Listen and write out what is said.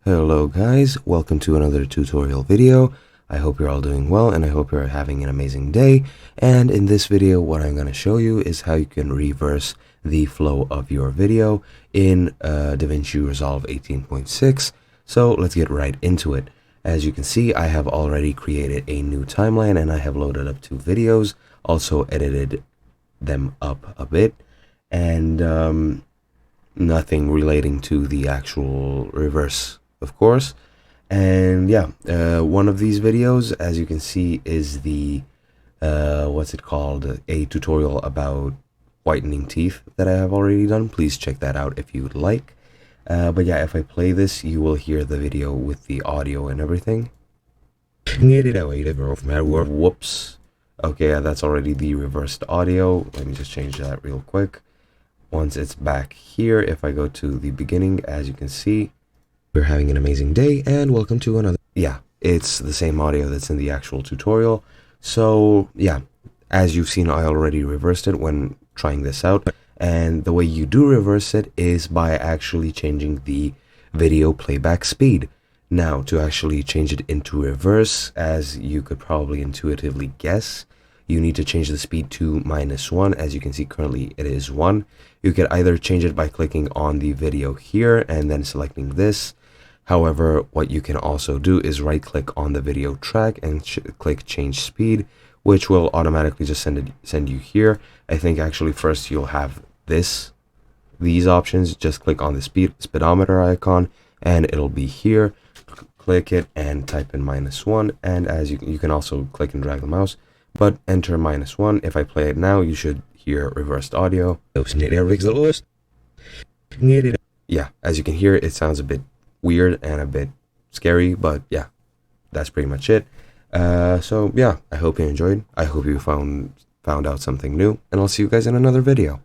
Hello guys, welcome to another tutorial video. I hope you're all doing well and I hope you're having an amazing day. And in this video what I'm going to show you is how you can reverse the flow of your video in Davinci Resolve 18.6. So let's get right into it. As you can see, I have already created a new timeline and I have loaded up 2 videos, also edited them up a bit, and nothing relating to the actual reverse, of course. And yeah, one of these videos, as you can see, is the what's it called, a tutorial about whitening teeth that I have already done. Please check that out if you would like. But yeah, if I play this, you will hear the video with the audio and everything. Whoops. Okay, that's already the reversed audio. Let me just change that real quick. Once it's back here, if I go to the beginning, as you can see, we're having an amazing day and welcome to another. Yeah, it's the same audio that's in the actual tutorial. So yeah, as you've seen, I already reversed it when trying this out. And the way you do reverse it is by actually changing the video playback speed. Now, to actually change it into reverse, as you could probably intuitively guess, you need to change the speed to -1. As you can see, currently it is 1. You could either change it by clicking on the video here and then selecting this. However, what you can also do is right click on the video track and click change speed, which will automatically just send you here. I think actually first you'll have these options. Just click on the speedometer icon and it'll be here. Click it and type in -1, and as you can also click and drag the mouse, but enter -1. If I play it now, you should hear reversed audio. Yeah, as you can hear, it sounds a bit weird and a bit scary, but yeah, that's pretty much it. So yeah, I hope you enjoyed. I hope you found out something new, and I'll see you guys in another video.